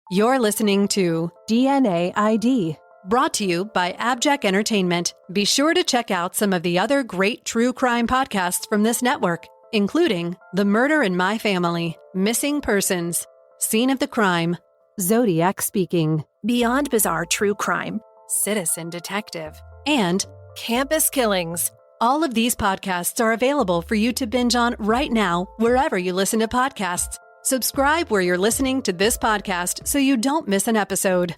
You're listening to DNA ID. brought to you by AbJack Entertainment. Be sure to check out some of the other great true crime podcasts from this network, including The Murder in My Family, Missing Persons, Scene of the Crime, Zodiac Speaking. Beyond Bizarre True Crime, Citizen Detective, and Campus Killings. all of these podcasts are available for you to binge on right now, wherever you listen to podcasts. Subscribe where you're listening to this podcast so you don't miss an episode.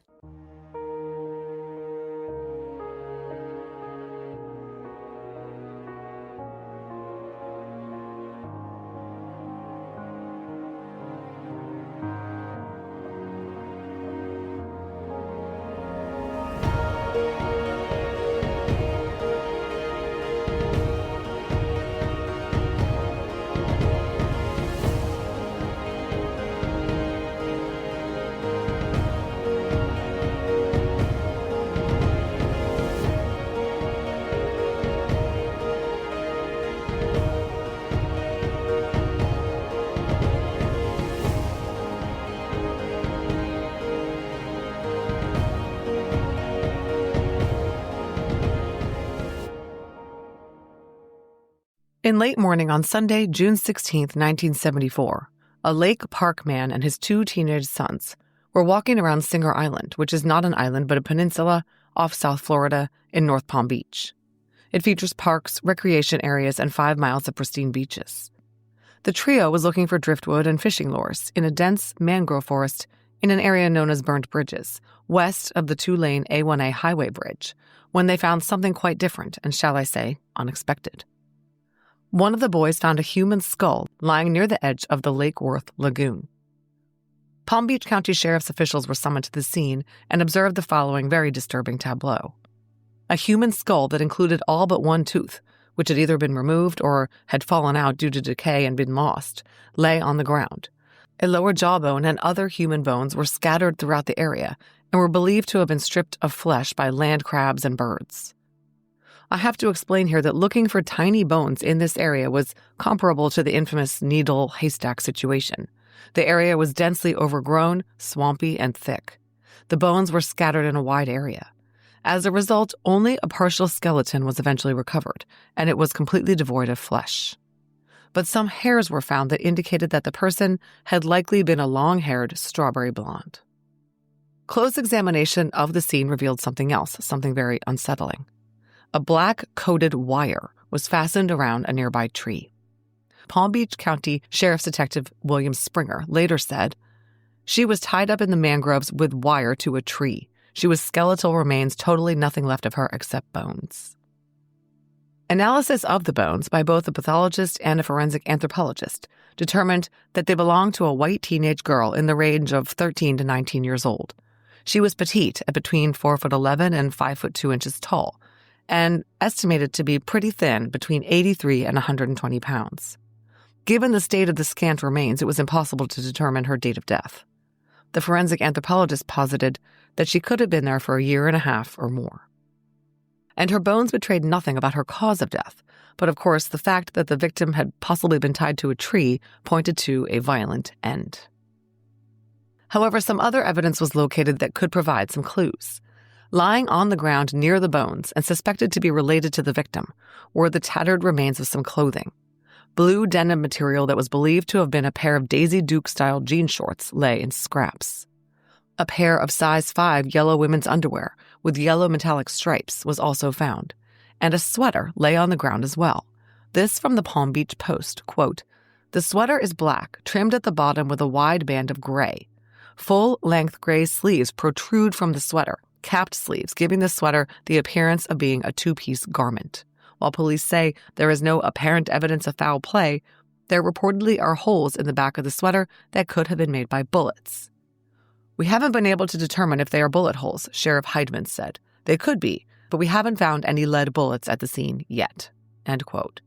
In late morning on Sunday, June 16, 1974, a Lake Park man and his two teenage sons were walking around Singer Island, which is not an island but a peninsula off South Florida in North Palm Beach. It features parks, recreation areas, and 5 miles of pristine beaches. The trio was looking for driftwood and fishing lures in a dense mangrove forest in an area known as Burnt Bridges, west of the 2-lane A1A highway bridge, when they found something quite different and, shall I say, unexpected. One of the boys found a human skull lying near the edge of the Lake Worth Lagoon. Palm Beach County Sheriff's officials were summoned to the scene and observed the following very disturbing tableau. A human skull that included all but one tooth, which had either been removed or had fallen out due to decay and been lost, lay on the ground. A lower jawbone and other human bones were scattered throughout the area and were believed to have been stripped of flesh by land crabs and birds. I have to explain here that looking for tiny bones in this area was comparable to the infamous needle haystack situation. The area was densely overgrown, swampy, and thick. The bones were scattered in a wide area. As a result, only a partial skeleton was eventually recovered, and it was completely devoid of flesh. But some hairs were found that indicated that the person had likely been a long-haired strawberry blonde. Close examination of the scene revealed something else, something very unsettling. A black coated wire was fastened around a nearby tree. Palm Beach County Sheriff's Detective William Springer later said, "She was tied up in the mangroves with wire to a tree. She was skeletal remains, totally nothing left of her except bones." Analysis of the bones by both a pathologist and a forensic anthropologist determined that they belonged to a white teenage girl in the range of 13 to 19 years old. She was petite at between 4'11" and 5'2" tall, and estimated to be pretty thin, between 83 and 120 pounds. Given the state of the scant remains, it was impossible to determine her date of death. The forensic anthropologist posited that she could have been there for a year and a half or more. And her bones betrayed nothing about her cause of death, but of course the fact that the victim had possibly been tied to a tree pointed to a violent end. However, some other evidence was located that could provide some clues. Lying on the ground near the bones and suspected to be related to the victim were the tattered remains of some clothing. Blue denim material that was believed to have been a pair of Daisy Duke-style jean shorts lay in scraps. A pair of size 5 yellow women's underwear with yellow metallic stripes was also found, and a sweater lay on the ground as well. This from the Palm Beach Post, quote, "The sweater is black, trimmed at the bottom with a wide band of gray. Full-length gray sleeves protrude from the sweater, capped sleeves, giving the sweater the appearance of being a two-piece garment. While police say there is no apparent evidence of foul play, there reportedly are holes in the back of the sweater that could have been made by bullets. We haven't been able to determine if they are bullet holes," Sheriff Heidman said. "They could be, but we haven't found any lead bullets at the scene yet." End quote.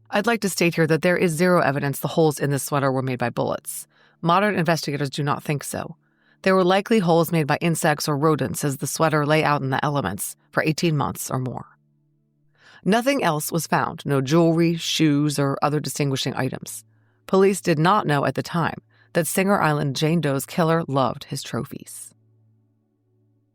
I'd like to state here that there is zero evidence the holes in this sweater were made by bullets. Modern investigators do not think so. There were likely holes made by insects or rodents as the sweater lay out in the elements for 18 months or more. Nothing else was found, no jewelry, shoes, or other distinguishing items. Police did not know at the time that Singer Island Jane Doe's killer loved his trophies.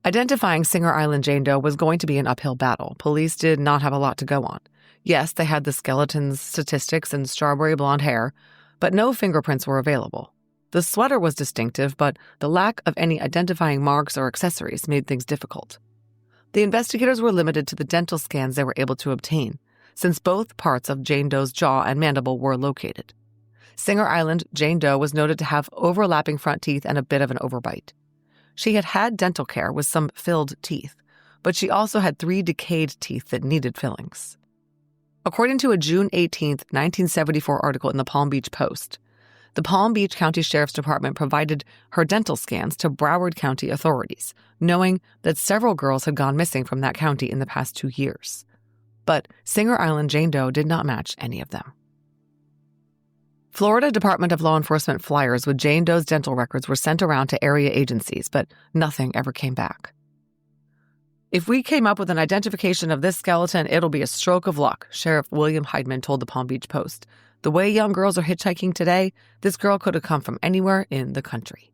Identifying Singer Island Jane Doe was going to be an uphill battle. Police did not have a lot to go on. Yes, they had the skeleton's statistics and strawberry blonde hair, but no fingerprints were available. The sweater was distinctive, but the lack of any identifying marks or accessories made things difficult. The investigators were limited to the dental scans they were able to obtain, since both parts of Jane Doe's jaw and mandible were located. Singer Island Jane Doe was noted to have overlapping front teeth and a bit of an overbite. She had had dental care with some filled teeth, but she also had 3 decayed teeth that needed fillings. According to a June 18, 1974 article in the Palm Beach Post, the Palm Beach County Sheriff's Department provided her dental scans to Broward County authorities, knowing that several girls had gone missing from that county in the past 2 years. But Singer Island Jane Doe did not match any of them. Florida Department of Law Enforcement flyers with Jane Doe's dental records were sent around to area agencies, but nothing ever came back. "If we came up with an identification of this skeleton, it'll be a stroke of luck," Sheriff William Heidman told the Palm Beach Post. "The way young girls are hitchhiking today, this girl could have come from anywhere in the country."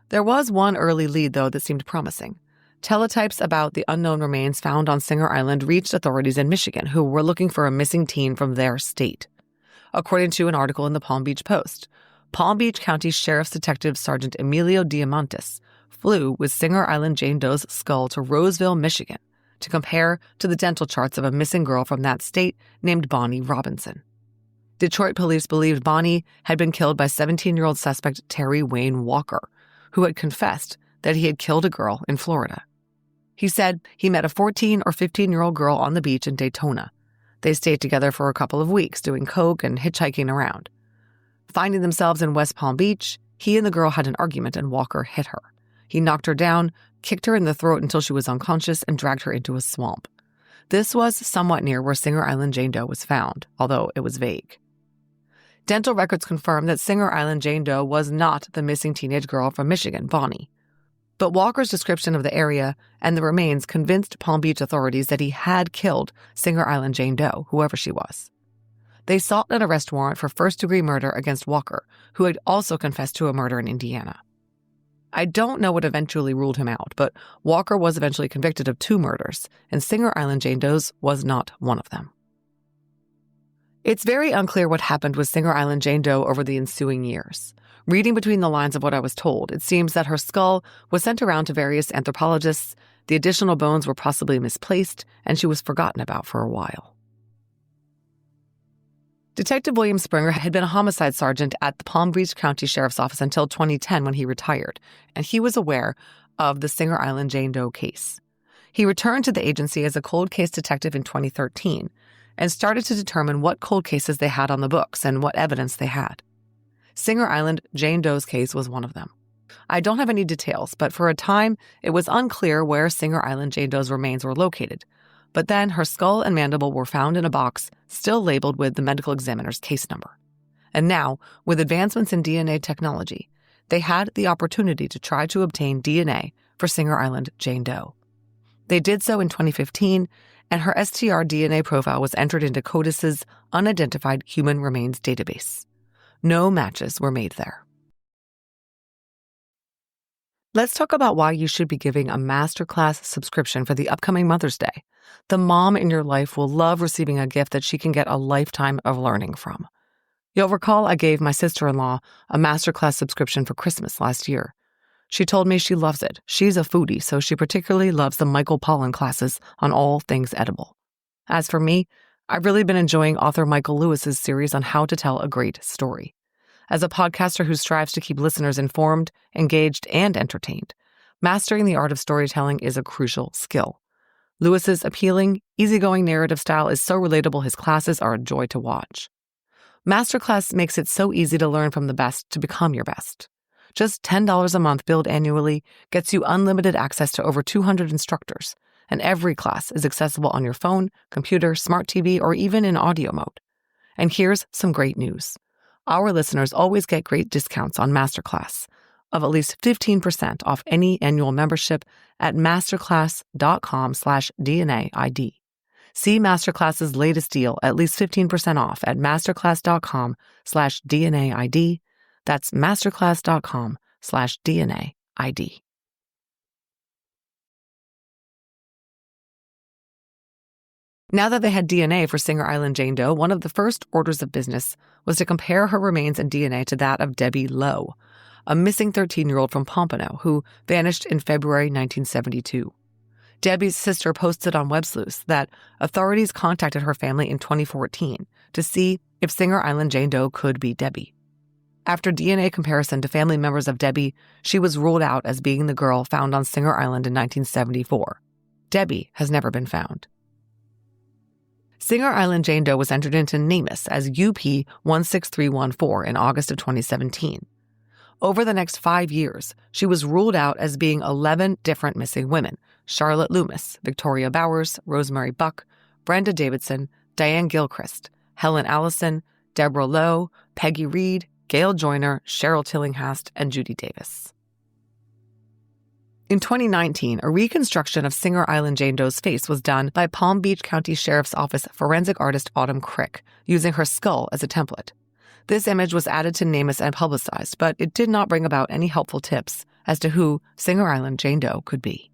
There was one early lead, though, that seemed promising. Teletypes about the unknown remains found on Singer Island reached authorities in Michigan, who were looking for a missing teen from their state. According to an article in the Palm Beach Post, Palm Beach County Sheriff's Detective Sergeant Emilio Diamantis flew with Singer Island Jane Doe's skull to Roseville, Michigan, to compare to the dental charts of a missing girl from that state named Bonnie Robinson. Detroit police believed Bonnie had been killed by 17-year-old suspect Terry Wayne Walker, who had confessed that he had killed a girl in Florida. He said he met a 14 or 15-year-old girl on the beach in Daytona. They stayed together for a couple of weeks, doing coke and hitchhiking around. Finding themselves in West Palm Beach, he and the girl had an argument and Walker hit her. He knocked her down, kicked her in the throat until she was unconscious, and dragged her into a swamp. This was somewhat near where Singer Island Jane Doe was found, although it was vague. Dental records confirmed that Singer Island Jane Doe was not the missing teenage girl from Michigan, Bonnie. But Walker's description of the area and the remains convinced Palm Beach authorities that he had killed Singer Island Jane Doe, whoever she was. They sought an arrest warrant for first-degree murder against Walker, who had also confessed to a murder in Indiana. I don't know what eventually ruled him out, but Walker was eventually convicted of 2 murders, and Singer Island Jane Doe's was not one of them. It's very unclear what happened with Singer Island Jane Doe over the ensuing years. Reading between the lines of what I was told, it seems that her skull was sent around to various anthropologists, the additional bones were possibly misplaced, and she was forgotten about for a while. Detective William Springer had been a homicide sergeant at the Palm Beach County Sheriff's Office until 2010 when he retired, and he was aware of the Singer Island Jane Doe case. He returned to the agency as a cold case detective in 2013 and started to determine what cold cases they had on the books and what evidence they had. Singer Island Jane Doe's case was one of them. I don't have any details, but for a time, it was unclear where Singer Island Jane Doe's remains were located. But then her skull and mandible were found in a box still labeled with the medical examiner's case number. And now, with advancements in DNA technology, they had the opportunity to try to obtain DNA for Singer Island Jane Doe. They did so in 2015, and her STR DNA profile was entered into CODIS's Unidentified Human Remains database. No matches were made there. Let's talk about why you should be giving a masterclass subscription for the upcoming Mother's Day. The mom in your life will love receiving a gift that she can get a lifetime of learning from. You'll recall I gave my sister-in-law a masterclass subscription for Christmas last year. She told me she loves it. She's a foodie, so she particularly loves the Michael Pollan classes on all things edible. As for me, I've really been enjoying author Michael Lewis's series on how to tell a great story. As a podcaster who strives to keep listeners informed, engaged, and entertained, mastering the art of storytelling is a crucial skill. Lewis's appealing, easygoing narrative style is so relatable his classes are a joy to watch. Masterclass makes it so easy to learn from the best to become your best. Just $10 a month billed annually gets you unlimited access to over 200 instructors, and every class is accessible on your phone, computer, smart TV, or even in audio mode. And here's some great news. Our listeners always get great discounts on Masterclass of at least 15% off any annual membership at masterclass.com/DNAID. See Masterclass's latest deal, at least 15% off at masterclass.com/DNAID. That's masterclass.com/DNA-ID. Now that they had DNA for Singer Island Jane Doe, one of the first orders of business was to compare her remains and DNA to that of Debbie Lowe, a missing 13-year-old from Pompano who vanished in February 1972. Debbie's sister posted on WebSleuth that authorities contacted her family in 2014 to see if Singer Island Jane Doe could be Debbie. After DNA comparison to family members of Debbie, she was ruled out as being the girl found on Singer Island in 1974. Debbie has never been found. Singer Island Jane Doe was entered into NamUs as UP 16314 in August of 2017. Over the next 5 years, she was ruled out as being 11 different missing women: Charlotte Loomis, Victoria Bowers, Rosemary Buck, Brenda Davidson, Diane Gilchrist, Helen Allison, Deborah Lowe, Peggy Reed, Gail Joyner, Cheryl Tillinghast, and Judy Davis. In 2019, a reconstruction of Singer Island Jane Doe's face was done by Palm Beach County Sheriff's Office forensic artist Autumn Crick, using her skull as a template. This image was added to NamUs and publicized, but it did not bring about any helpful tips as to who Singer Island Jane Doe could be.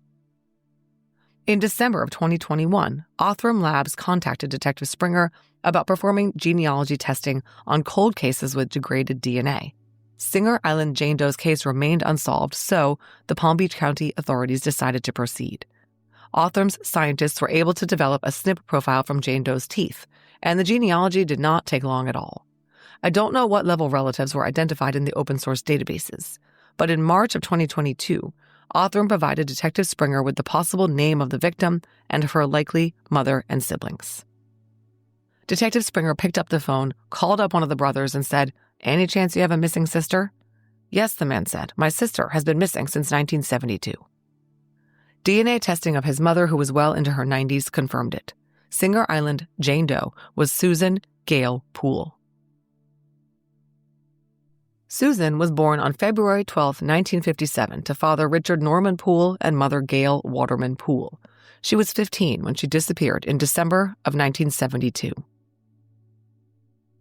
In December of 2021, Othram Labs contacted Detective Springer about performing genealogy testing on cold cases with degraded DNA. Singer Island Jane Doe's case remained unsolved, so the Palm Beach County authorities decided to proceed. Othram's scientists were able to develop a SNP profile from Jane Doe's teeth, and the genealogy did not take long at all. I don't know what level relatives were identified in the open-source databases, but in March of 2022, Othram provided Detective Springer with the possible name of the victim and her likely mother and siblings. Detective Springer picked up the phone, called up one of the brothers, and said, "Any chance you have a missing sister?" "Yes," the man said. "My sister has been missing since 1972. DNA testing of his mother, who was well into her 90s, confirmed it. Singer Island Jane Doe was Susan Gail Poole. Susan was born on February 12, 1957, to father Richard Norman Poole and mother Gail Waterman Poole. She was 15 when she disappeared in December of 1972.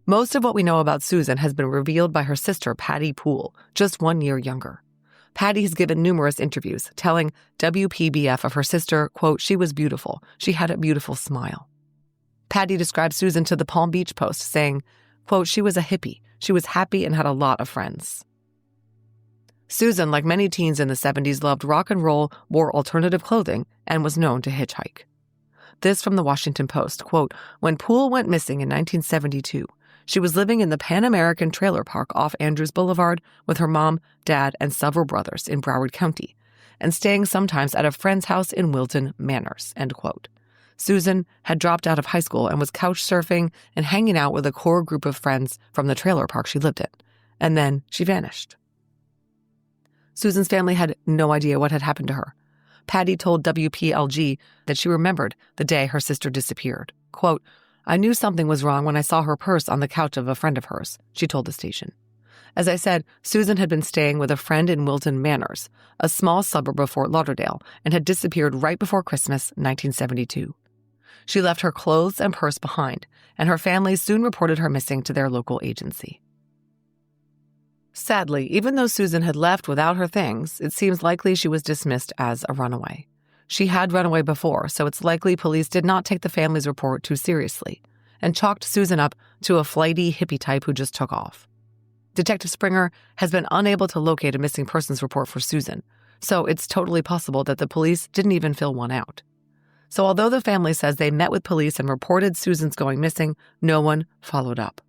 Most of what we know about Susan has been revealed by her sister, Patty Poole, just 1 year younger. Patty has given numerous interviews, telling WPBF of her sister, quote, "She was beautiful. She had a beautiful smile." Patty described Susan to the Palm Beach Post, saying, quote, "She was a hippie. She was happy and had a lot of friends." Susan, like many teens in the 70s, loved rock and roll, wore alternative clothing, and was known to hitchhike. This from the Washington Post, quote, "When Poole went missing in 1972, she was living in the Pan American trailer park off Andrews Boulevard with her mom, dad, and several brothers in Broward County, and staying sometimes at a friend's house in Wilton Manors," end quote. Susan had dropped out of high school and was couch surfing and hanging out with a core group of friends from the trailer park she lived in, and then she vanished. Susan's family had no idea what had happened to her. Patty told WPLG that she remembered the day her sister disappeared. Quote, "I knew something was wrong when I saw her purse on the couch of a friend of hers," she told the station. As I said, Susan had been staying with a friend in Wilton Manors, a small suburb of Fort Lauderdale, and had disappeared right before Christmas 1972. She left her clothes and purse behind, and her family soon reported her missing to their local agency. Sadly, even though Susan had left without her things, it seems likely she was dismissed as a runaway. She had run away before, so it's likely police did not take the family's report too seriously and chalked Susan up to a flighty hippie type who just took off. Detective Springer has been unable to locate a missing persons report for Susan, so it's totally possible that the police didn't even fill one out. So although the family says they met with police and reported Susan's going missing, no one followed up.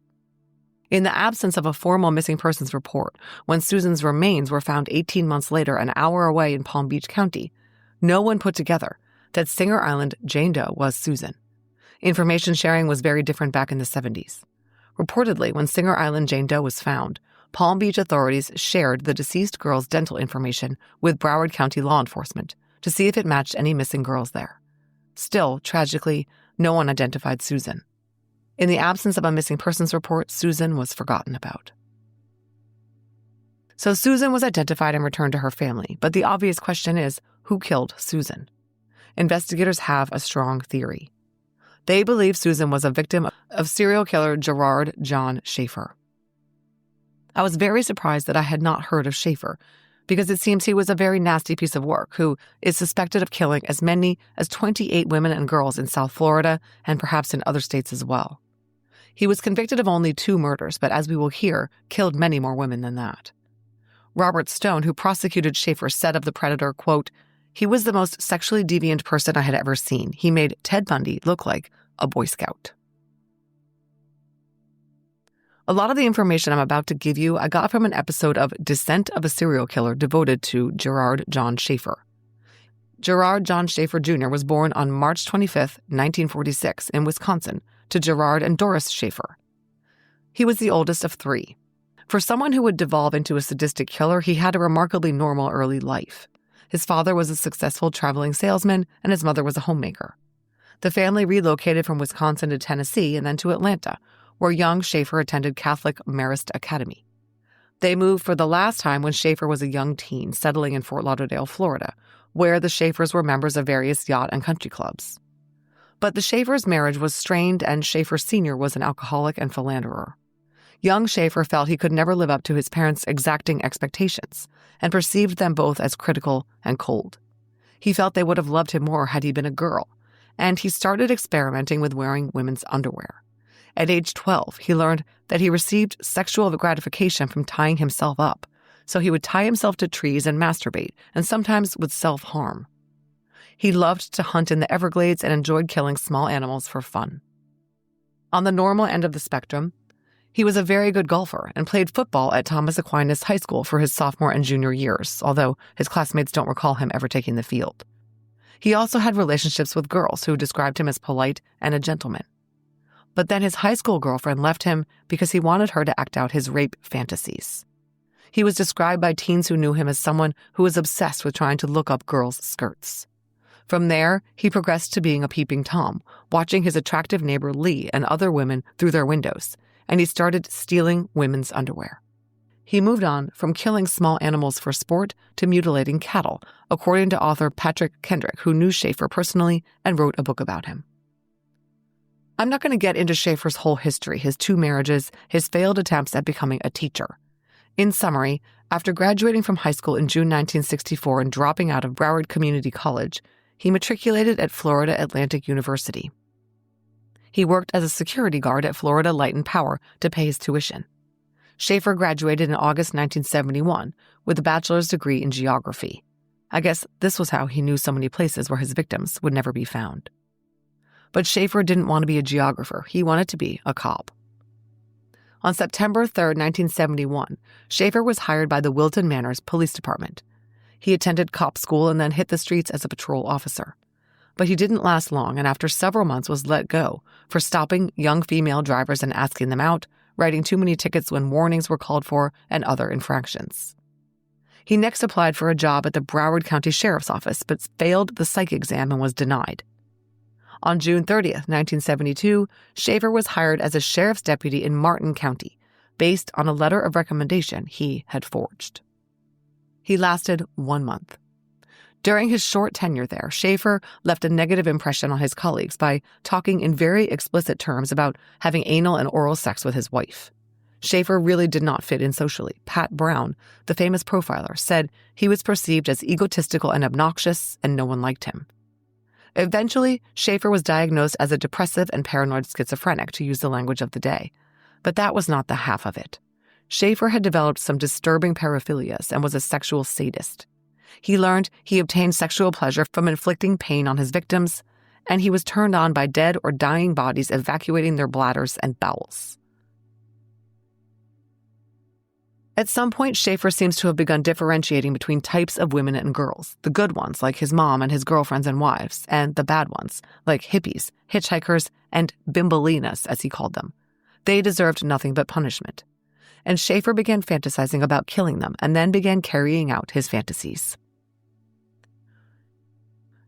In the absence of a formal missing persons report, when Susan's remains were found 18 months later an hour away in Palm Beach County, no one put together that Singer Island Jane Doe was Susan. Information sharing was very different back in the 70s. Reportedly, when Singer Island Jane Doe was found, Palm Beach authorities shared the deceased girl's dental information with Broward County law enforcement to see if it matched any missing girls there. Still, tragically, no one identified Susan. In the absence of a missing persons report, Susan was forgotten about. So Susan was identified and returned to her family, but the obvious question is, who killed Susan? Investigators have a strong theory. They believe Susan was a victim of serial killer Gerard John Schaefer. I was very surprised that I had not heard of Schaefer, because it seems he was a very nasty piece of work who is suspected of killing as many as 28 women and girls in South Florida and perhaps in other states as well. He was convicted of only 2 murders, but as we will hear, killed many more women than that. Robert Stone, who prosecuted Schaefer, said of the predator, quote, "He was the most sexually deviant person I had ever seen. He made Ted Bundy look like a Boy Scout." A lot of the information I'm about to give you I got from an episode of Descent of a Serial Killer devoted to Gerard John Schaefer. Gerard John Schaefer Jr. was born on March 25, 1946, in Wisconsin, to Gerard and Doris Schaefer. He was the oldest of 3. For someone who would devolve into a sadistic killer, he had a remarkably normal early life. His father was a successful traveling salesman, and his mother was a homemaker. The family relocated from Wisconsin to Tennessee and then to Atlanta, where young Schaefer attended Catholic Marist Academy. They moved for the last time when Schaefer was a young teen, settling in Fort Lauderdale, Florida, where the Schaefers were members of various yacht and country clubs. But the Schaefers' marriage was strained, and Schaefer Sr. was an alcoholic and philanderer. Young Schaefer felt he could never live up to his parents' exacting expectations and perceived them both as critical and cold. He felt they would have loved him more had he been a girl, and he started experimenting with wearing women's underwear. At age 12, he learned that he received sexual gratification from tying himself up, so he would tie himself to trees and masturbate, and sometimes would self-harm. He loved to hunt in the Everglades and enjoyed killing small animals for fun. On the normal end of the spectrum, he was a very good golfer and played football at Thomas Aquinas High School for his sophomore and junior years, although his classmates don't recall him ever taking the field. He also had relationships with girls who described him as polite and a gentleman. But then his high school girlfriend left him because he wanted her to act out his rape fantasies. He was described by teens who knew him as someone who was obsessed with trying to look up girls' skirts. From there, he progressed to being a peeping Tom, watching his attractive neighbor Lee and other women through their windows, and he started stealing women's underwear. He moved on from killing small animals for sport to mutilating cattle, according to author Patrick Kendrick, who knew Schaefer personally and wrote a book about him. I'm not going to get into Schaefer's whole history, his 2 marriages, his failed attempts at becoming a teacher. In summary, after graduating from high school in June 1964 and dropping out of Broward Community College, he matriculated at Florida Atlantic University. He worked as a security guard at Florida Light and Power to pay his tuition. Schaefer graduated in August 1971 with a bachelor's degree in geography. I guess this was how he knew so many places where his victims would never be found. But Schaefer didn't want to be a geographer. He wanted to be a cop. On September 3, 1971, Schaefer was hired by the Wilton Manors Police Department. He attended cop school and then hit the streets as a patrol officer. But he didn't last long, and after several months was let go for stopping young female drivers and asking them out, writing too many tickets when warnings were called for, and other infractions. He next applied for a job at the Broward County Sheriff's Office, but failed the psych exam and was denied. On June 30, 1972, Schaefer was hired as a sheriff's deputy in Martin County, based on a letter of recommendation he had forged. He lasted 1 month. During his short tenure there, Schaefer left a negative impression on his colleagues by talking in very explicit terms about having anal and oral sex with his wife. Schaefer really did not fit in socially. Pat Brown, the famous profiler, said he was perceived as egotistical and obnoxious, and no one liked him. Eventually, Schaefer was diagnosed as a depressive and paranoid schizophrenic, to use the language of the day. But that was not the half of it. Schaefer had developed some disturbing paraphilias and was a sexual sadist. He learned he obtained sexual pleasure from inflicting pain on his victims, and he was turned on by dead or dying bodies evacuating their bladders and bowels. At some point, Schaefer seems to have begun differentiating between types of women and girls, the good ones, like his mom and his girlfriends and wives, and the bad ones, like hippies, hitchhikers, and bimbalinas, as he called them. They deserved nothing but punishment. And Schaefer began fantasizing about killing them, and then began carrying out his fantasies.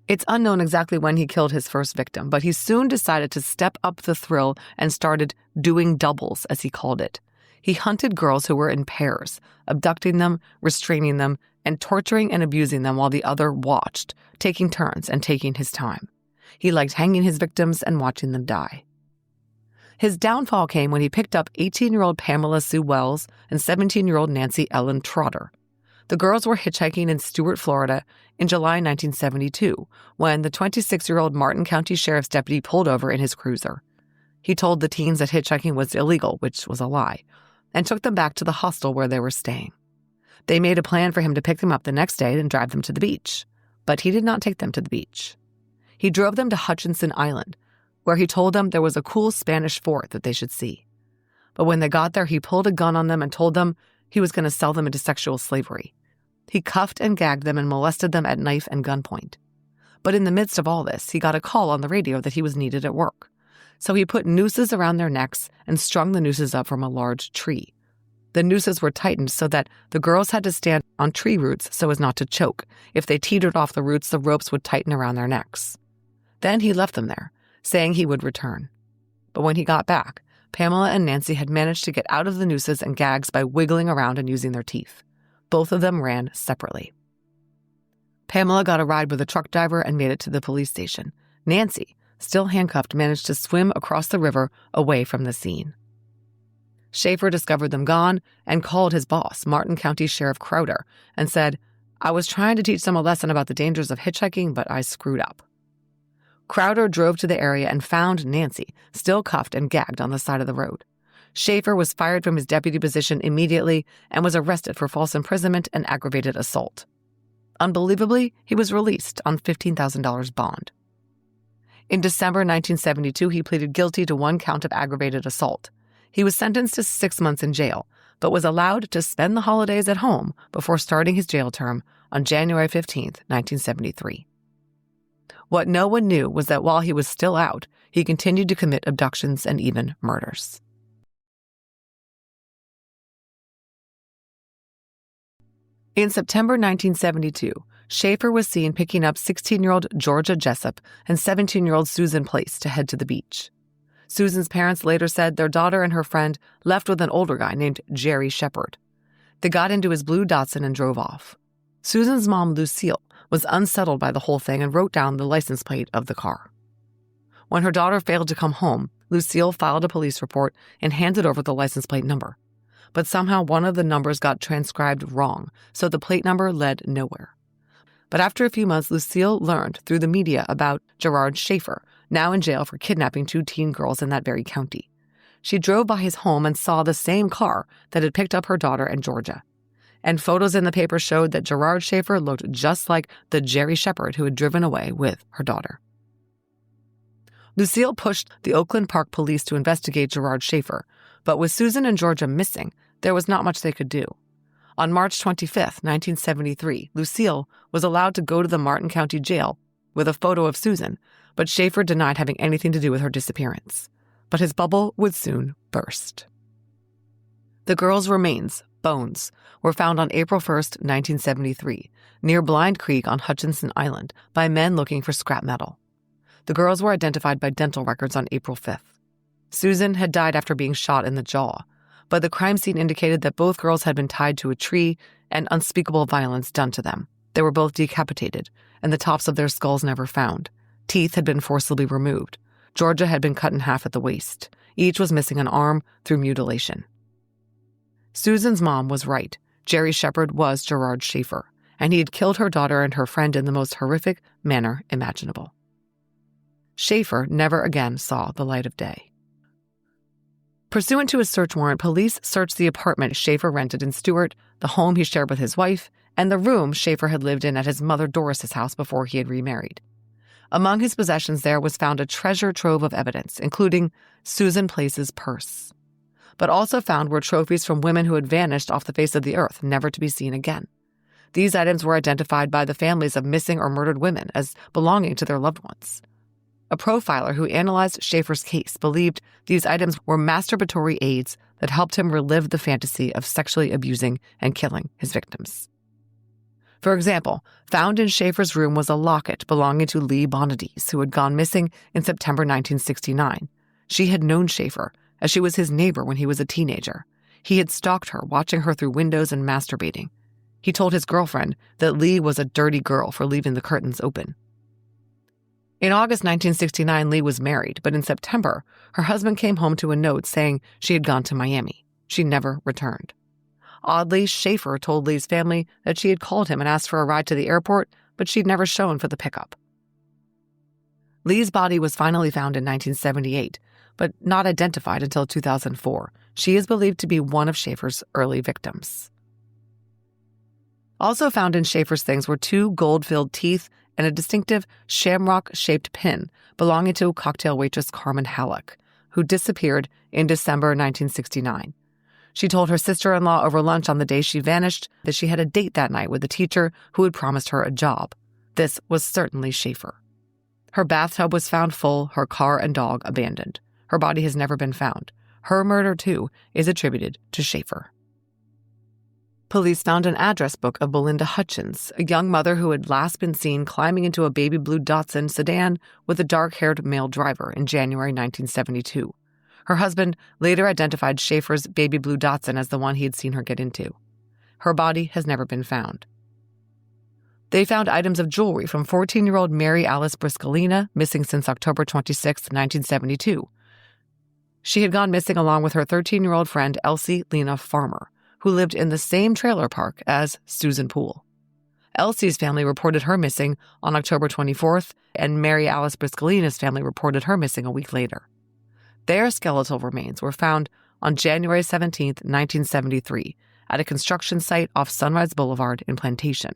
It's unknown exactly when he killed his first victim, but he soon decided to step up the thrill and started doing doubles, as he called it. He hunted girls who were in pairs, abducting them, restraining them, and torturing and abusing them while the other watched, taking turns and taking his time. He liked hanging his victims and watching them die. His downfall came when he picked up 18-year-old Pamela Sue Wells and 17-year-old Nancy Ellen Trotter. The girls were hitchhiking in Stuart, Florida in July 1972 when the 26-year-old Martin County Sheriff's deputy pulled over in his cruiser. He told the teens that hitchhiking was illegal, which was a lie, and took them back to the hostel where they were staying. They made a plan for him to pick them up the next day and drive them to the beach, but he did not take them to the beach. He drove them to Hutchinson Island, where he told them there was a cool Spanish fort that they should see. But when they got there, he pulled a gun on them and told them he was going to sell them into sexual slavery. He cuffed and gagged them and molested them at knife and gunpoint. But in the midst of all this, he got a call on the radio that he was needed at work. So he put nooses around their necks and strung the nooses up from a large tree. The nooses were tightened so that the girls had to stand on tree roots so as not to choke. If they teetered off the roots, the ropes would tighten around their necks. Then he left them there, saying he would return. But when he got back, Pamela and Nancy had managed to get out of the nooses and gags by wiggling around and using their teeth. Both of them ran separately. Pamela got a ride with a truck driver and made it to the police station. Nancy, still handcuffed, managed to swim across the river away from the scene. Schaefer discovered them gone and called his boss, Martin County Sheriff Crowder, and said, "I was trying to teach them a lesson about the dangers of hitchhiking, but I screwed up." Crowder drove to the area and found Nancy, still cuffed and gagged on the side of the road. Schaefer was fired from his deputy position immediately and was arrested for false imprisonment and aggravated assault. Unbelievably, he was released on $15,000 bond. In December 1972, he pleaded guilty to 1 count of aggravated assault. He was sentenced to 6 months in jail, but was allowed to spend the holidays at home before starting his jail term on January 15, 1973. What no one knew was that while he was still out, he continued to commit abductions and even murders. In September 1972, Schaefer was seen picking up 16-year-old Georgia Jessup and 17-year-old Susan Place to head to the beach. Susan's parents later said their daughter and her friend left with an older guy named Jerry Shepard. They got into his blue Datsun and drove off. Susan's mom, Lucille, was unsettled by the whole thing and wrote down the license plate of the car. When her daughter failed to come home, Lucille filed a police report and handed over the license plate number. But somehow one of the numbers got transcribed wrong, so the plate number led nowhere. But after a few months, Lucille learned through the media about Gerard Schaefer, now in jail for kidnapping 2 teen girls in that very county. She drove by his home and saw the same car that had picked up her daughter and Georgia. And photos in the paper showed that Gerard Schaefer looked just like the Jerry Shepard who had driven away with her daughter. Lucille pushed the Oakland Park police to investigate Gerard Schaefer, but with Susan and Georgia missing, there was not much they could do. On March 25, 1973, Lucille was allowed to go to the Martin County Jail with a photo of Susan, but Schaefer denied having anything to do with her disappearance. But his bubble would soon burst. The girls' remains, bones, were found on April 1, 1973, near Blind Creek on Hutchinson Island by men looking for scrap metal. The girls were identified by dental records on April 5th. Susan had died after being shot in the jaw, but the crime scene indicated that both girls had been tied to a tree and unspeakable violence done to them. They were both decapitated, and the tops of their skulls never found. Teeth had been forcibly removed. Georgia had been cut in half at the waist. Each was missing an arm through mutilation. Susan's mom was right. Jerry Shepard was Gerard Schaefer, and he had killed her daughter and her friend in the most horrific manner imaginable. Schaefer never again saw the light of day. Pursuant to a search warrant, police searched the apartment Schaefer rented in Stuart, the home he shared with his wife, and the room Schaefer had lived in at his mother Doris's house before he had remarried. Among his possessions there was found a treasure trove of evidence, including Susan Place's purse. But also found were trophies from women who had vanished off the face of the earth, never to be seen again. These items were identified by the families of missing or murdered women as belonging to their loved ones. A profiler who analyzed Schaefer's case believed these items were masturbatory aids that helped him relive the fantasy of sexually abusing and killing his victims. For example, found in Schaefer's room was a locket belonging to Lee Bonadies, who had gone missing in September 1969. She had known Schaefer, as she was his neighbor when he was a teenager. He had stalked her, watching her through windows and masturbating. He told his girlfriend that Lee was a dirty girl for leaving the curtains open. In August 1969, Lee was married, but in September, her husband came home to a note saying she had gone to Miami. She never returned. Oddly, Schaefer told Lee's family that she had called him and asked for a ride to the airport, but she'd never shown for the pickup. Lee's body was finally found in 1978, but not identified until 2004. She is believed to be one of Schaefer's early victims. Also found in Schaefer's things were 2 gold-filled teeth and a distinctive shamrock-shaped pin belonging to cocktail waitress Carmen Halleck, who disappeared in December 1969. She told her sister-in-law over lunch on the day she vanished that she had a date that night with a teacher who had promised her a job. This was certainly Schaefer. Her bathtub was found full, her car and dog abandoned. Her body has never been found. Her murder, too, is attributed to Schaefer. Police found an address book of Belinda Hutchins, a young mother who had last been seen climbing into a baby blue Datsun sedan with a dark-haired male driver in January 1972. Her husband later identified Schaefer's baby blue Datsun as the one he had seen her get into. Her body has never been found. They found items of jewelry from 14-year-old Mary Alice Briscolina, missing since October 26, 1972. She had gone missing along with her 13-year-old friend Elsie Lena Farmer, who lived in the same trailer park as Susan Poole. Elsie's family reported her missing on October 24th, and Mary Alice Briscolina's family reported her missing a week later. Their skeletal remains were found on January 17, 1973, at a construction site off Sunrise Boulevard in Plantation.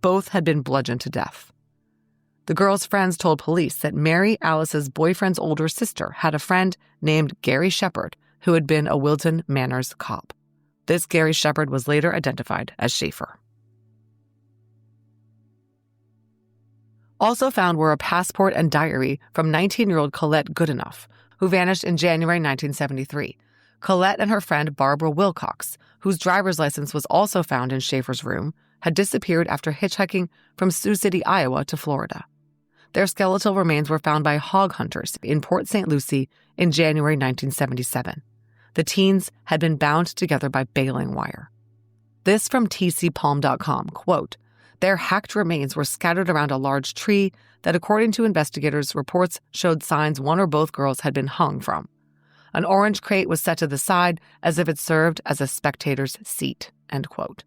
Both had been bludgeoned to death. The girls' friends told police that Mary Alice's boyfriend's older sister had a friend named Gary Shepard who had been a Wilton Manors cop. This Gary Shepard was later identified as Schaefer. Also found were a passport and diary from 19-year-old Colette Goodenough, who vanished in January 1973. Colette and her friend Barbara Wilcox, whose driver's license was also found in Schaefer's room, had disappeared after hitchhiking from Sioux City, Iowa to Florida. Their skeletal remains were found by hog hunters in Port St. Lucie in January 1977. The teens had been bound together by baling wire. This from tcpalm.com, quote, "Their hacked remains were scattered around a large tree that, according to investigators' reports, showed signs one or both girls had been hung from. An orange crate was set to the side as if it served as a spectator's seat," end quote.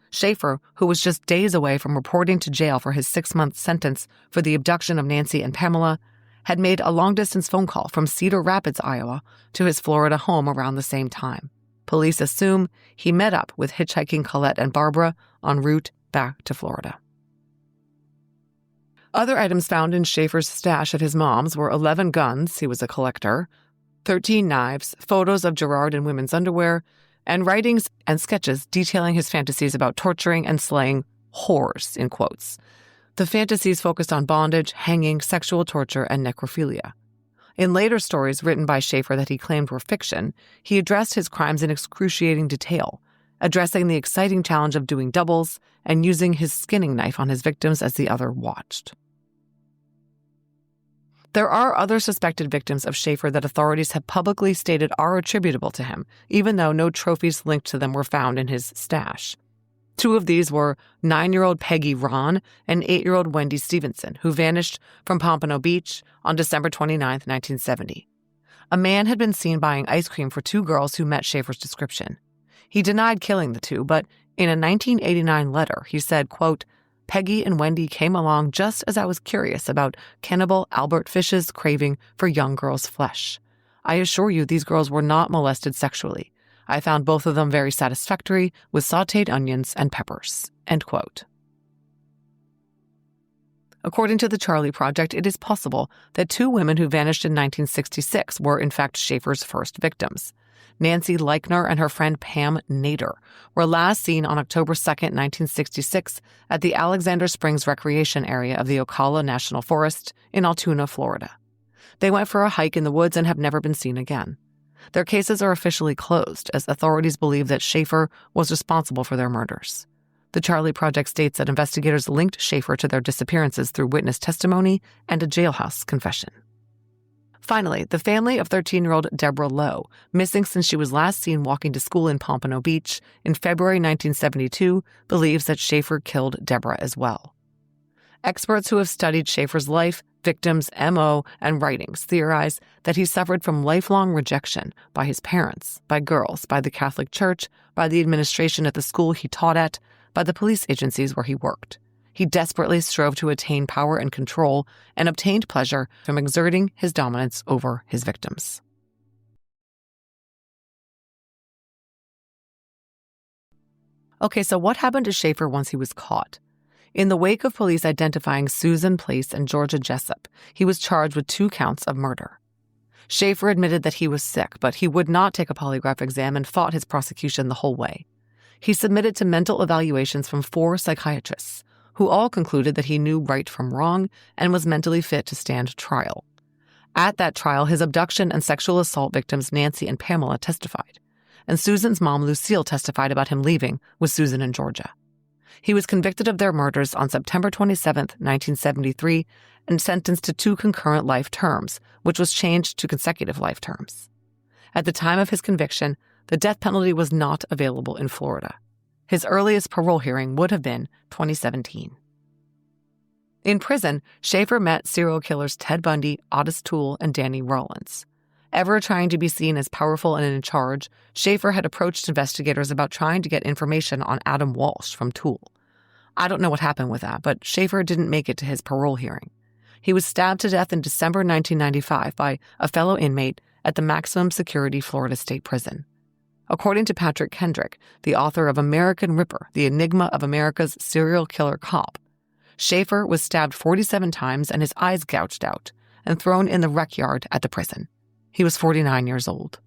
Schaefer, who was just days away from reporting to jail for his 6-month sentence for the abduction of Nancy and Pamela, had made a long-distance phone call from Cedar Rapids, Iowa, to his Florida home around the same time. Police assume he met up with hitchhiking Colette and Barbara en route back to Florida. Other items found in Schaefer's stash at his mom's were 11 guns, he was a collector, 13 knives, photos of Gerard in women's underwear, and writings and sketches detailing his fantasies about torturing and slaying whores, in quotes. The fantasies focused on bondage, hanging, sexual torture, and necrophilia. In later stories written by Schaefer that he claimed were fiction, he addressed his crimes in excruciating detail, addressing the exciting challenge of doing doubles and using his skinning knife on his victims as the other watched. There are other suspected victims of Schaefer that authorities have publicly stated are attributable to him, even though no trophies linked to them were found in his stash. 2 of these were 9-year-old Peggy Ron and 8-year-old Wendy Stevenson, who vanished from Pompano Beach on December 29, 1970. A man had been seen buying ice cream for 2 girls who met Schaefer's description. He denied killing the 2, but in a 1989 letter, he said, quote, "Peggy and Wendy came along just as I was curious about cannibal Albert Fish's craving for young girls' flesh. I assure you these girls were not molested sexually. I found both of them very satisfactory with sautéed onions and peppers," end quote. According to the Charlie Project, it is possible that 2 women who vanished in 1966 were in fact Schaefer's first victims. Nancy Leichner and her friend Pam Nader were last seen on October 2, 1966 at the Alexander Springs Recreation Area of the Ocala National Forest in Altoona, Florida. They went for a hike in the woods and have never been seen again. Their cases are officially closed, as authorities believe that Schaefer was responsible for their murders. The Charlie Project states that investigators linked Schaefer to their disappearances through witness testimony and a jailhouse confession. Finally, the family of 13-year-old Deborah Lowe, missing since she was last seen walking to school in Pompano Beach in February 1972, believes that Schaefer killed Deborah as well. Experts who have studied Schaefer's life victim's MO and writings theorize that he suffered from lifelong rejection by his parents, by girls, by the Catholic Church, by the administration at the school he taught at, by the police agencies where he worked. He desperately strove to attain power and control and obtained pleasure from exerting his dominance over his victims. Okay, so what happened to Schaefer once he was caught? In the wake of police identifying Susan Place and Georgia Jessup, he was charged with 2 counts of murder. Schaefer admitted that he was sick, but he would not take a polygraph exam and fought his prosecution the whole way. He submitted to mental evaluations from 4 psychiatrists, who all concluded that he knew right from wrong and was mentally fit to stand trial. At that trial, his abduction and sexual assault victims Nancy and Pamela testified, and Susan's mom Lucille testified about him leaving with Susan and Georgia. He was convicted of their murders on September 27, 1973, and sentenced to 2 concurrent life terms, which was changed to consecutive life terms. At the time of his conviction, the death penalty was not available in Florida. His earliest parole hearing would have been 2017. In prison, Schaefer met serial killers Ted Bundy, Otis Toole, and Danny Rollins. Ever trying to be seen as powerful and in charge, Schaefer had approached investigators about trying to get information on Adam Walsh from Toole. I don't know what happened with that, but Schaefer didn't make it to his parole hearing. He was stabbed to death in December 1995 by a fellow inmate at the maximum security Florida State Prison. According to Patrick Kendrick, the author of American Ripper, The Enigma of America's Serial Killer Cop, Schaefer was stabbed 47 times and his eyes gouged out and thrown in the rec yard at the prison. He was 49 years old.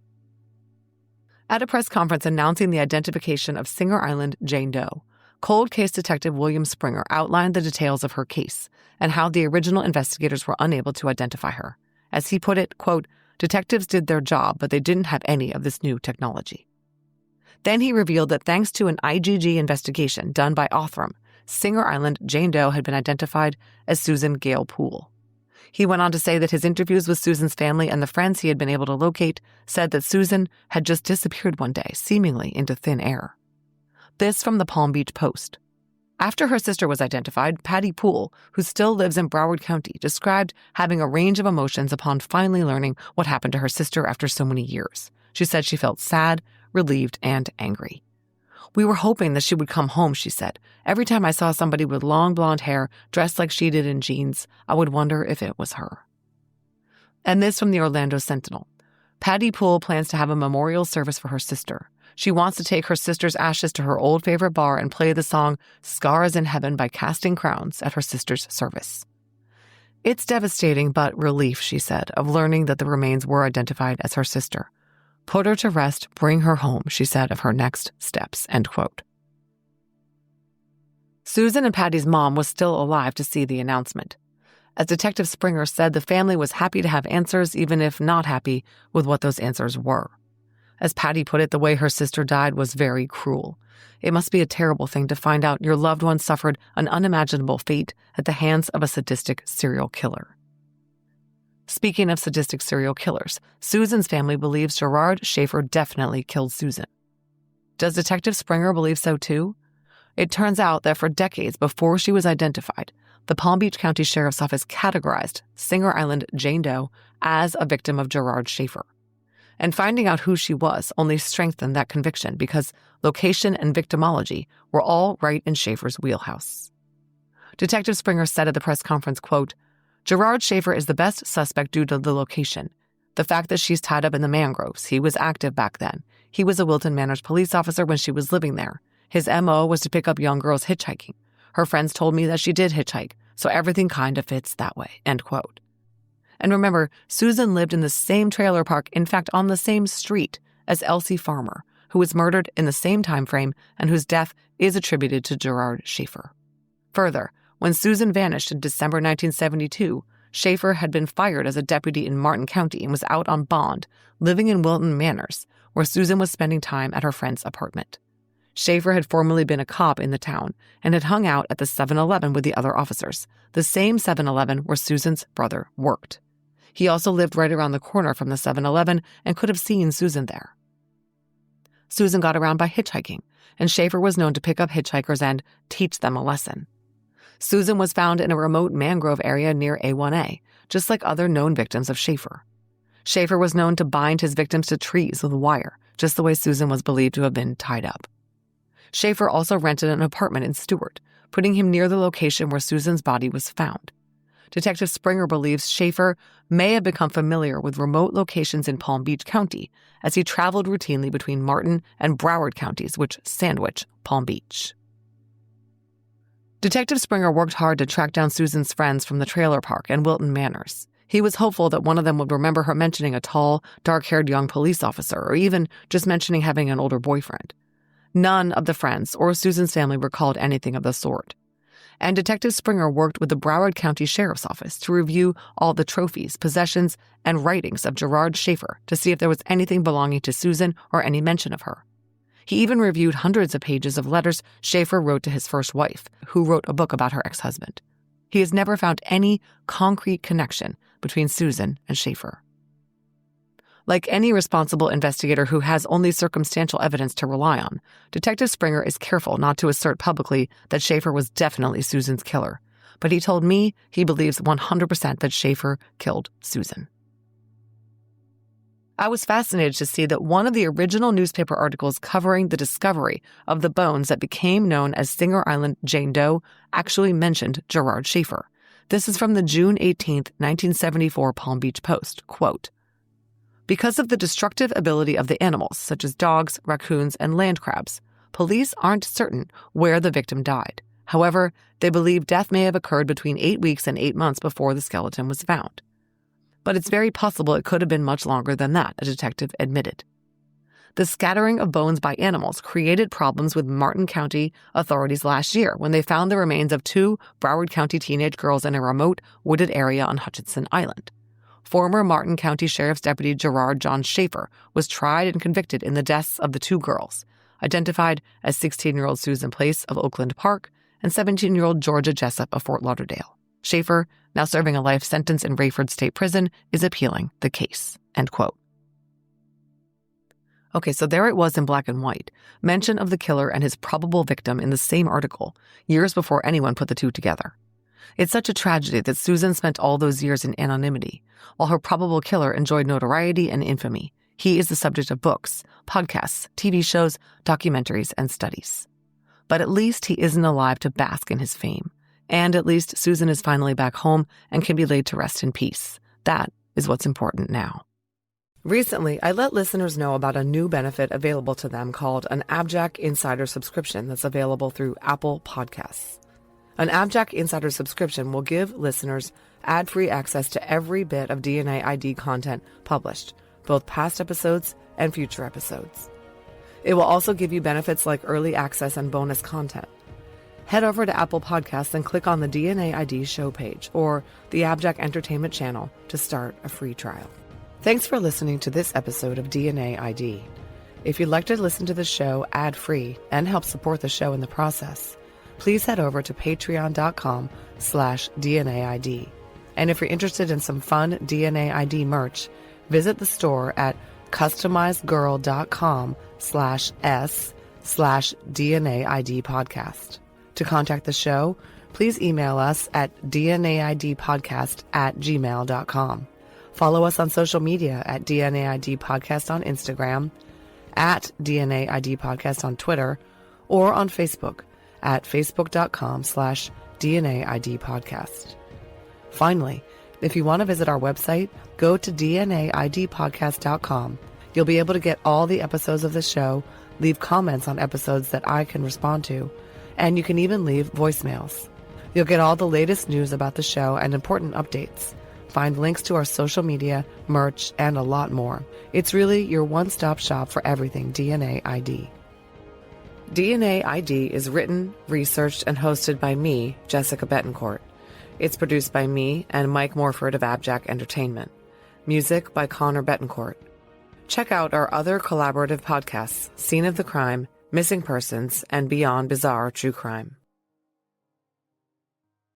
At a press conference announcing the identification of Singer Island Jane Doe, cold case detective William Springer outlined the details of her case and how the original investigators were unable to identify her. As he put it, quote, "Detectives did their job, but they didn't have any of this new technology." Then he revealed that thanks to an IGG investigation done by Othram, Singer Island Jane Doe had been identified as Susan Gale Poole. He went on to say that his interviews with Susan's family and the friends he had been able to locate said that Susan had just disappeared one day, seemingly into thin air. This from the Palm Beach Post. After her sister was identified, Patty Poole, who still lives in Broward County, described having a range of emotions upon finally learning what happened to her sister after so many years. She said she felt sad, relieved, and angry. "We were hoping that she would come home," she said. "Every time I saw somebody with long blonde hair dressed like she did in jeans, I would wonder if it was her." And this from the Orlando Sentinel. Patty Poole plans to have a memorial service for her sister. She wants to take her sister's ashes to her old favorite bar and play the song "Scars in Heaven" by Casting Crowns at her sister's service. "It's devastating, but relief," she said, of learning that the remains were identified as her sister. "Put her to rest, bring her home," she said of her next steps, end quote. Susan and Patty's mom was still alive to see the announcement. As Detective Springer said, the family was happy to have answers, even if not happy with what those answers were. As Patty put it, the way her sister died was very cruel. It must be a terrible thing to find out your loved one suffered an unimaginable fate at the hands of a sadistic serial killer. Speaking of sadistic serial killers, Susan's family believes Gerard Schaefer definitely killed Susan. Does Detective Springer believe so too? It turns out that for decades before she was identified, the Palm Beach County Sheriff's Office categorized Singer Island Jane Doe as a victim of Gerard Schaefer. And finding out who she was only strengthened that conviction because location and victimology were all right in Schaefer's wheelhouse. Detective Springer said at the press conference, quote, "Gerard Schaefer is the best suspect due to the location. The fact that she's tied up in the mangroves. He was active back then. He was a Wilton Manors police officer when she was living there. His MO was to pick up young girls hitchhiking. Her friends told me that she did hitchhike, so everything kind of fits that way," end quote. And remember, Susan lived in the same trailer park, in fact on the same street, as Elsie Farmer, who was murdered in the same time frame and whose death is attributed to Gerard Schaefer. Further, when Susan vanished in December 1972, Schaefer had been fired as a deputy in Martin County and was out on bond, living in Wilton Manors, where Susan was spending time at her friend's apartment. Schaefer had formerly been a cop in the town and had hung out at the 7-Eleven with the other officers, the same 7-Eleven where Susan's brother worked. He also lived right around the corner from the 7-Eleven and could have seen Susan there. Susan got around by hitchhiking, and Schaefer was known to pick up hitchhikers and teach them a lesson. Susan was found in a remote mangrove area near A1A, just like other known victims of Schaefer. Schaefer was known to bind his victims to trees with wire, just the way Susan was believed to have been tied up. Schaefer also rented an apartment in Stewart, putting him near the location where Susan's body was found. Detective Springer believes Schaefer may have become familiar with remote locations in Palm Beach County as he traveled routinely between Martin and Broward counties, which sandwich Palm Beach. Detective Springer worked hard to track down Susan's friends from the trailer park and Wilton Manors. He was hopeful that one of them would remember her mentioning a tall, dark-haired young police officer, or even just mentioning having an older boyfriend. None of the friends or Susan's family recalled anything of the sort. And Detective Springer worked with the Broward County Sheriff's Office to review all the trophies, possessions, and writings of Gerard Schaefer to see if there was anything belonging to Susan or any mention of her. He even reviewed hundreds of pages of letters Schaefer wrote to his first wife, who wrote a book about her ex-husband. He has never found any concrete connection between Susan and Schaefer. Like any responsible investigator who has only circumstantial evidence to rely on, Detective Springer is careful not to assert publicly that Schaefer was definitely Susan's killer, but he told me he believes 100% that Schaefer killed Susan. I was fascinated to see that one of the original newspaper articles covering the discovery of the bones that became known as Singer Island Jane Doe actually mentioned Gerard Schaefer. This is from the June 18, 1974 Palm Beach Post. Quote, "Because of the destructive ability of the animals, such as dogs, raccoons, and land crabs, police aren't certain where the victim died. However, they believe death may have occurred between 8 weeks and 8 months before the skeleton was found. But it's very possible it could have been much longer than that," a detective admitted. The scattering of bones by animals created problems with Martin County authorities last year when they found the remains of 2 Broward County teenage girls in a remote, wooded area on Hutchinson Island. Former Martin County Sheriff's Deputy Gerard John Schaefer was tried and convicted in the deaths of the 2 girls, identified as 16-year-old Susan Place of Oakland Park and 17-year-old Georgia Jessup of Fort Lauderdale. Schaefer, now serving a life sentence in Rayford State Prison, is appealing the case. End quote. Okay, so there it was in black and white. Mention of the killer and his probable victim in the same article, years before anyone put the two together. It's such a tragedy that Susan spent all those years in anonymity, while her probable killer enjoyed notoriety and infamy. He is the subject of books, podcasts, TV shows, documentaries, and studies. But at least he isn't alive to bask in his fame. And at least Susan is finally back home and can be laid to rest in peace. That is what's important now. Recently, I let listeners know about a new benefit available to them called an AbJack Insider subscription that's available through Apple Podcasts. An AbJack Insider subscription will give listeners ad-free access to every bit of DNA ID content published, both past episodes and future episodes. It will also give you benefits like early access and bonus content. Head over to Apple Podcasts and click on the DNA ID show page or the AbJack Entertainment channel to start a free trial. Thanks for listening to this episode of DNA ID. If you'd like to listen to the show ad-free and help support the show in the process, please head over to patreon.com/DNAID. And if you're interested in some fun DNA ID merch, visit the store at customizedgirl.com/s/DNAID podcast. To contact the show, please email us at dnaidpodcast@gmail.com. Follow us on social media at DNAID Podcast on Instagram, at DNAID Podcast on Twitter, or on Facebook at facebook.com/DNAID Podcast. Finally, if you want to visit our website, go to DNAIDpodcast.com. You'll be able to get all the episodes of the show, leave comments on episodes that I can respond to, and you can even leave voicemails. You'll get all the latest news about the show and important updates. Find links to our social media, merch, and a lot more. It's really your one-stop shop for everything DNA ID. DNA ID is written, researched, and hosted by me, Jessica Betancourt. It's produced by me and Mike Morford of AbJack Entertainment. Music by Connor Betancourt. Check out our other collaborative podcasts, Scene of the Crime, Missing Persons, and Beyond Bizarre True Crime.